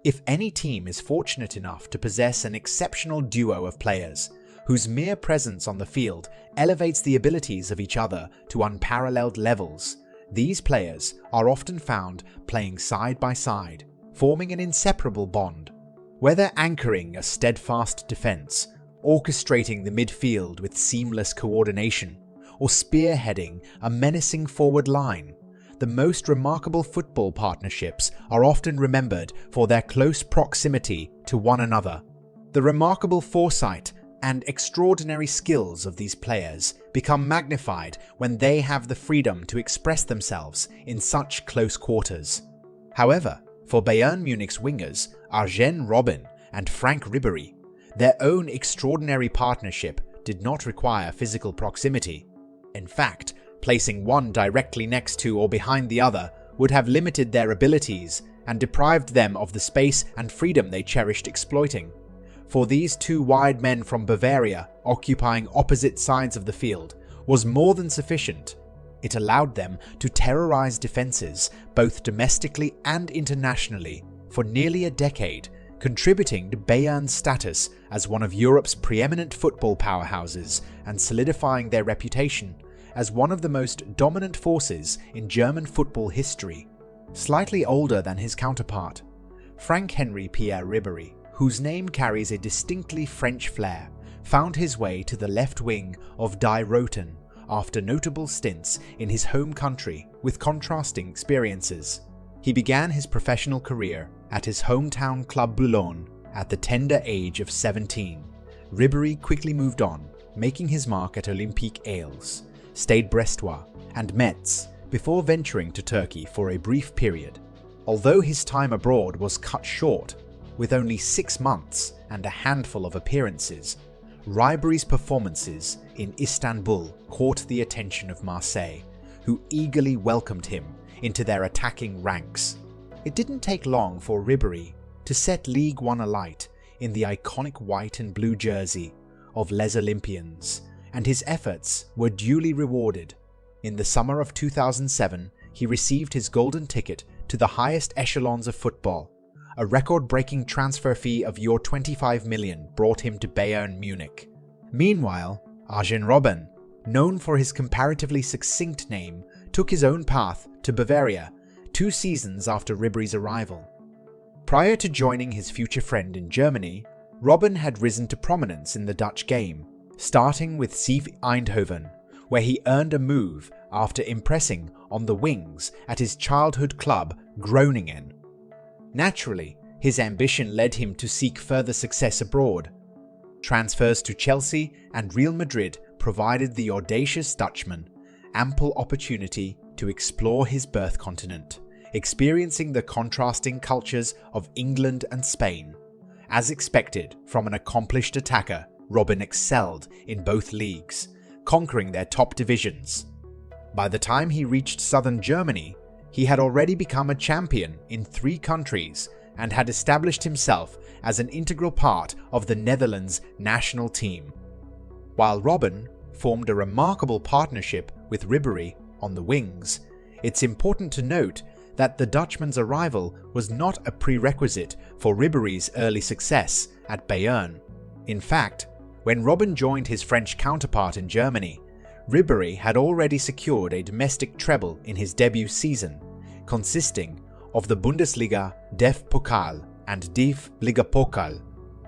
If any team is fortunate enough to possess an exceptional duo of players, whose mere presence on the field elevates the abilities of each other to unparalleled levels, these players are often found playing side by side, forming an inseparable bond. Whether anchoring a steadfast defense, orchestrating the midfield with seamless coordination, or spearheading a menacing forward line, the most remarkable football partnerships are often remembered for their close proximity to one another. The remarkable foresight and extraordinary skills of these players become magnified when they have the freedom to express themselves in such close quarters. However, for Bayern Munich's wingers, Arjen, Robben and Franck Ribéry, their own extraordinary partnership did not require physical proximity. In fact, placing one directly next to or behind the other would have limited their abilities and deprived them of the space and freedom they cherished exploiting. For these two wide men from Bavaria occupying opposite sides of the field was more than sufficient. It allowed them to terrorize defenses both domestically and internationally for nearly a decade, contributing to Bayern's status as one of Europe's preeminent football powerhouses and solidifying their reputation as one of the most dominant forces in German football history. Slightly older than his counterpart, Franck Henry Pierre Ribéry, whose name carries a distinctly French flair, found his way to the left wing of Die Roten after notable stints in his home country with contrasting experiences. He began his professional career at his hometown club Boulogne at the tender age of 17. Ribéry quickly moved on, making his mark at Olympique Lyonnais, Stade Brestois and Metz before venturing to Turkey for a brief period. Although his time abroad was cut short, with only 6 months and a handful of appearances, Ribéry's performances in Istanbul caught the attention of Marseille, who eagerly welcomed him into their attacking ranks. It didn't take long for Ribéry to set Ligue 1 alight in the iconic white and blue jersey of Les Olympians, and his efforts were duly rewarded. In the summer of 2007, he received his golden ticket to the highest echelons of football. A record-breaking transfer fee of euro 25 million brought him to Bayern Munich. Meanwhile, Arjen Robben, known for his comparatively succinct name, took his own path to Bavaria 2 seasons after Ribéry's arrival. Prior to joining his future friend in Germany, Robben had risen to prominence in the Dutch game, starting with CV Eindhoven, where he earned a move after impressing on the wings at his childhood club Groningen. Naturally, his ambition led him to seek further success abroad. Transfers to Chelsea and Real Madrid provided the audacious Dutchman ample opportunity to explore his birth continent, experiencing the contrasting cultures of England and Spain. As expected from an accomplished attacker, Robben excelled in both leagues, conquering their top divisions. By the time he reached southern Germany, he had already become a champion in 3 countries and had established himself as an integral part of the Netherlands national team. While Robben formed a remarkable partnership with Ribéry on the wings, it's important to note that the Dutchman's arrival was not a prerequisite for Ribéry's early success at Bayern. In fact, when Robben joined his French counterpart in Germany, Ribéry had already secured a domestic treble in his debut season, consisting of the Bundesliga DEF Pokal and DIF Ligapokal.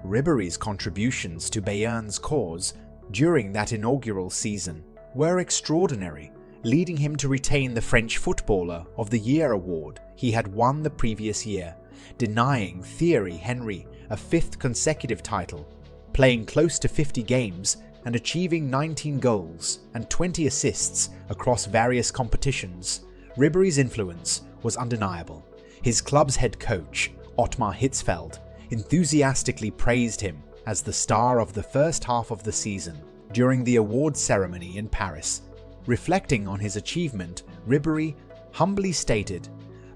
Ribéry's contributions to Bayern's cause during that inaugural season were extraordinary, leading him to retain the French Footballer of the Year award he had won the previous year, denying Thierry Henry a 5th consecutive title. Playing close to 50 games and achieving 19 goals and 20 assists across various competitions, Ribéry's influence was undeniable. His club's head coach, Ottmar Hitzfeld, enthusiastically praised him as the star of the first half of the season during the awards ceremony in Paris. Reflecting on his achievement, Ribéry humbly stated,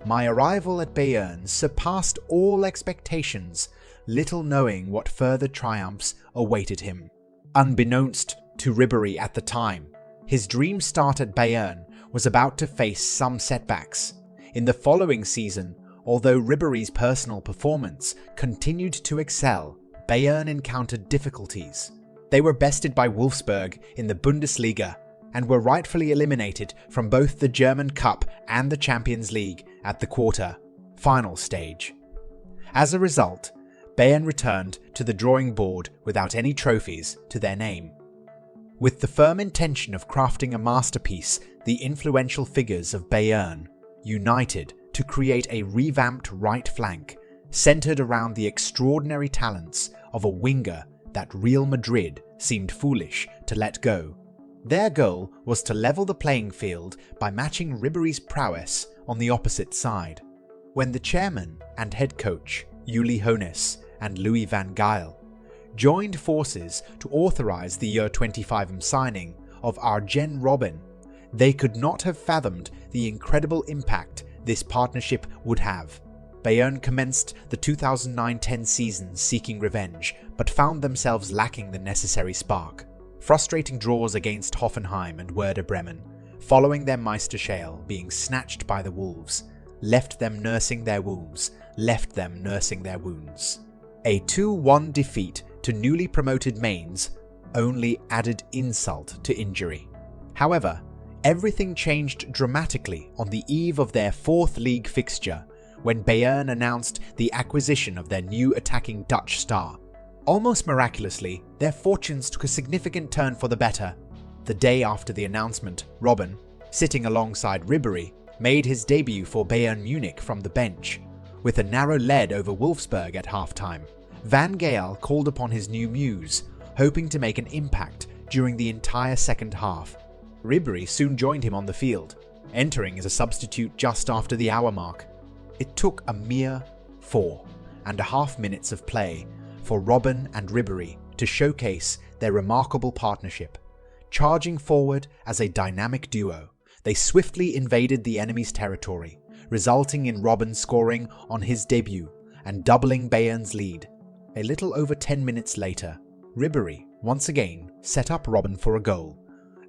"My arrival at Bayern surpassed all expectations, little knowing what further triumphs awaited him." Unbeknownst to Ribéry at the time, his dream start at Bayern was about to face some setbacks. In the following season, Although Ribéry's personal performance continued to excel, Bayern encountered difficulties. They were bested by Wolfsburg in the Bundesliga and were rightfully eliminated from both the German Cup and the Champions League at the quarter-final stage. As a result, Bayern returned to the drawing board without any trophies to their name. With the firm intention of crafting a masterpiece, the influential figures of Bayern united to create a revamped right flank centered around the extraordinary talents of a winger that Real Madrid seemed foolish to let go. Their goal was to level the playing field by matching Ribéry's prowess on the opposite side. When the chairman and head coach, Uli Hoeneß and Louis van Gaal, joined forces to authorize the year 25 signing of Arjen Robben, they could not have fathomed the incredible impact this partnership would have. Bayern commenced the 2009-10 season seeking revenge, but found themselves lacking the necessary spark. Frustrating draws against Hoffenheim and Werder Bremen, following their Meisterschale being snatched by the Wolves, left them nursing their wounds. A 2-1 defeat to newly promoted Mainz only added insult to injury. However, everything changed dramatically on the eve of their fourth league fixture, when Bayern announced the acquisition of their new attacking Dutch star. Almost miraculously, their fortunes took a significant turn for the better. The day after the announcement, Robben, sitting alongside Ribéry, made his debut for Bayern Munich from the bench. With a narrow lead over Wolfsburg at halftime, Van Gaal called upon his new muse, hoping to make an impact during the entire second half. Ribéry soon joined him on the field, entering as a substitute just after the hour mark. It took a mere 4.5 minutes of play for Robben and Ribéry to showcase their remarkable partnership. Charging forward as a dynamic duo, they swiftly invaded the enemy's territory, resulting in Robben scoring on his debut and doubling Bayern's lead. A little over 10 minutes later, Ribéry once again set up Robben for a goal,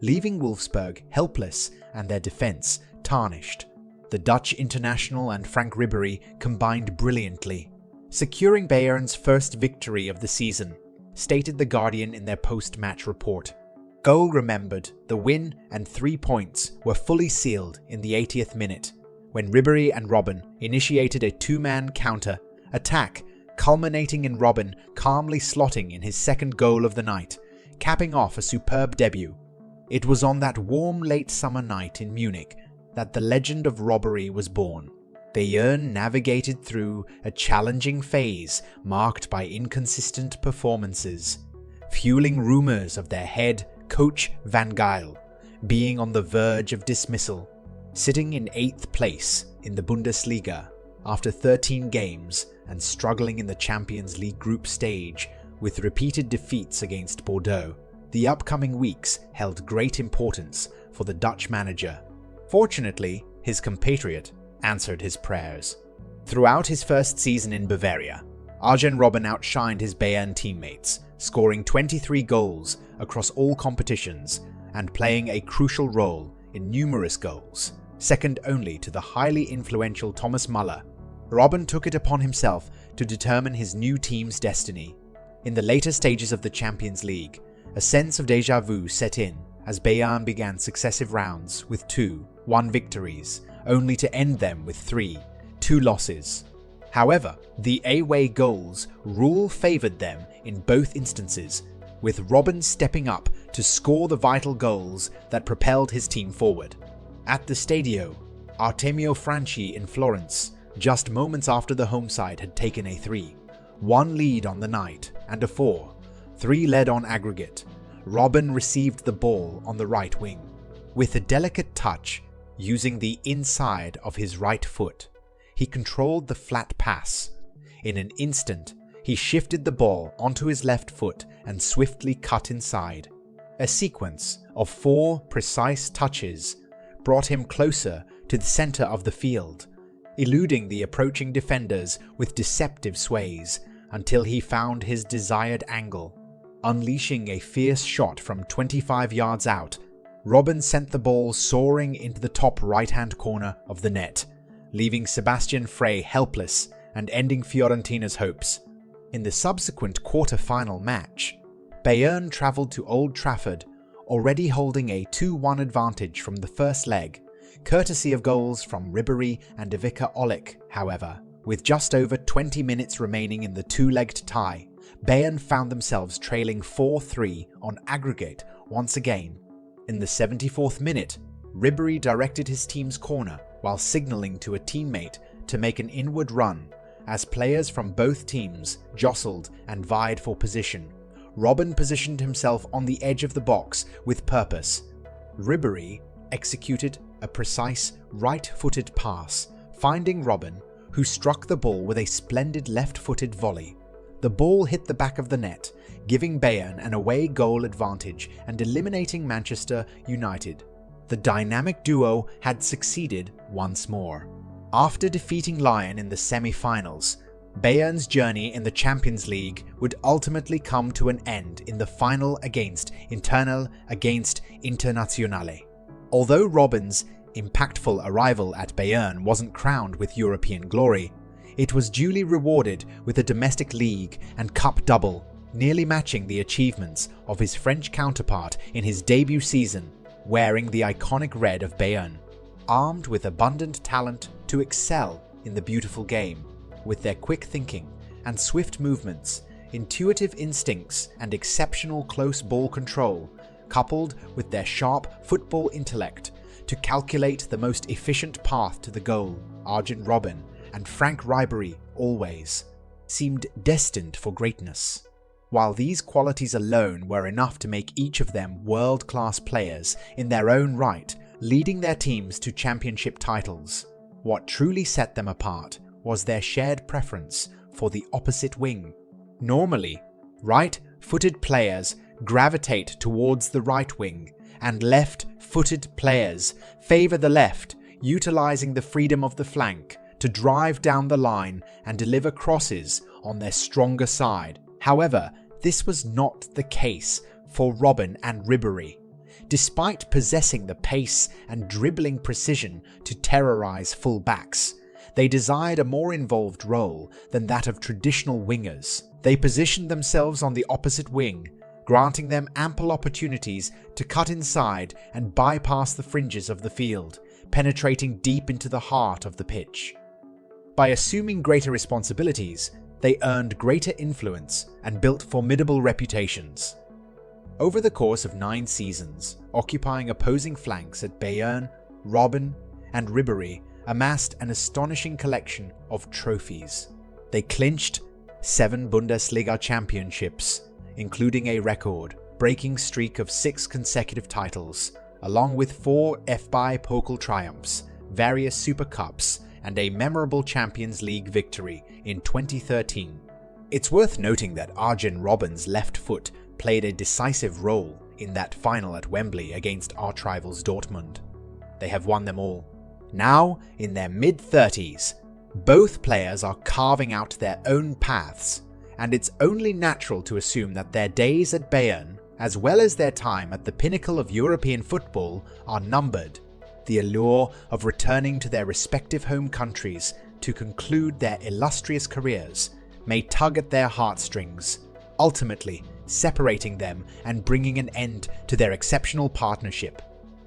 leaving Wolfsburg helpless and their defense tarnished. The Dutch international and Franck Ribéry combined brilliantly, securing Bayern's first victory of the season, stated The Guardian in their post-match report. Goal remembered, the win and 3 points were fully sealed in the 80th minute, when Ribéry and Robben initiated a two-man counter-attack, culminating in Robben calmly slotting in his second goal of the night, capping off a superb debut. It was on that warm late summer night in Munich that the legend of Ribéry was born. Bayern navigated through a challenging phase marked by inconsistent performances, fueling rumors of their head coach Van Gaal being on the verge of dismissal. Sitting in 8th place in the Bundesliga after 13 games and struggling in the Champions League group stage with repeated defeats against Bordeaux, the upcoming weeks held great importance for the Dutch manager. Fortunately, his compatriot answered his prayers. Throughout his first season in Bavaria, Arjen Robben outshined his Bayern teammates, scoring 23 goals across all competitions and playing a crucial role in numerous goals, second only to the highly influential Thomas Müller. Robben took it upon himself to determine his new team's destiny. In the later stages of the Champions League, a sense of déjà vu set in as Bayern began successive rounds with 2-1 victories, only to end them with 3-2 losses. However, the away goals rule favoured them in both instances, with Robben stepping up to score the vital goals that propelled his team forward. At the Stadio Artemio Franchi in Florence, just moments after the home side had taken a 3-1 lead on the night and a 4-3 lead on aggregate, Robben received the ball on the right wing. With a delicate touch, using the inside of his right foot, he controlled the flat pass. In an instant, he shifted the ball onto his left foot and swiftly cut inside. A sequence of 4 precise touches brought him closer to the center of the field, eluding the approaching defenders with deceptive sways until he found his desired angle. Unleashing a fierce shot from 25 yards out, Robben sent the ball soaring into the top right-hand corner of the net, leaving Sebastian Frey helpless and ending Fiorentina's hopes. In the subsequent quarter-final match, Bayern travelled to Old Trafford, already holding a 2-1 advantage from the first leg, courtesy of goals from Ribéry and Ivica Olic. However, with just over 20 minutes remaining in the two-legged tie, Bayern found themselves trailing 4-3 on aggregate once again. In the 74th minute, Ribéry directed his team's corner while signalling to a teammate to make an inward run as players from both teams jostled and vied for position. Robben positioned himself on the edge of the box with purpose. Ribéry executed a precise right-footed pass, finding Robben, who struck the ball with a splendid left-footed volley. The ball hit the back of the net, giving Bayern an away goal advantage and eliminating Manchester United. The dynamic duo had succeeded once more. After defeating Lyon in the semi-finals, Bayern's journey in the Champions League would ultimately come to an end in the final against Internazionale. Although Robben's impactful arrival at Bayern wasn't crowned with European glory, it was duly rewarded with a domestic league and cup double, nearly matching the achievements of his French counterpart in his debut season, wearing the iconic red of Bayern. Armed with abundant talent to excel in the beautiful game, with their quick thinking and swift movements, intuitive instincts and exceptional close ball control, coupled with their sharp football intellect to calculate the most efficient path to the goal, Arjen Robben and Franck Ribéry always seemed destined for greatness. While these qualities alone were enough to make each of them world-class players in their own right, leading their teams to championship titles, what truly set them apart was their shared preference for the opposite wing. Normally, right-footed players gravitate towards the right wing, and left-footed players favour the left, utilising the freedom of the flank to drive down the line and deliver crosses on their stronger side. However, this was not the case for Robben and Ribéry. Despite possessing the pace and dribbling precision to terrorize full-backs, they desired a more involved role than that of traditional wingers. They positioned themselves on the opposite wing, granting them ample opportunities to cut inside and bypass the fringes of the field, penetrating deep into the heart of the pitch. By assuming greater responsibilities, they earned greater influence and built formidable reputations. Over the course of 9 seasons, occupying opposing flanks at Bayern, Robben and Ribéry amassed an astonishing collection of trophies. They clinched 7 Bundesliga championships, including a record-breaking streak of 6 consecutive titles, along with 4 FBI Pokal triumphs, various Super Cups, and a memorable Champions League victory in 2013. It's worth noting that Arjen Robben's left foot played a decisive role in that final at Wembley against arch-rivals Dortmund. They have won them all. Now, in their mid-30s, both players are carving out their own paths, and it's only natural to assume that their days at Bayern, as well as their time at the pinnacle of European football, are numbered. The allure of returning to their respective home countries to conclude their illustrious careers may tug at their heartstrings, ultimately separating them and bringing an end to their exceptional partnership.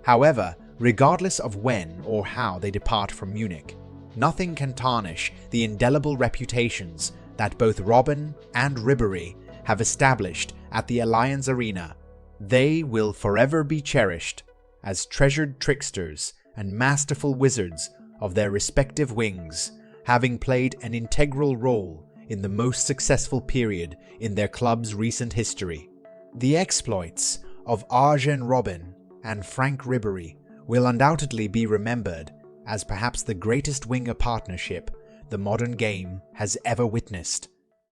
However, regardless of when or how they depart from Munich, nothing can tarnish the indelible reputations that both Robben and Ribéry have established at the Allianz Arena. They will forever be cherished as treasured tricksters and masterful wizards of their respective wings, having played an integral role in the most successful period in their club's recent history. The exploits of Arjen Robben and Franck Ribéry will undoubtedly be remembered as perhaps the greatest winger partnership the modern game has ever witnessed.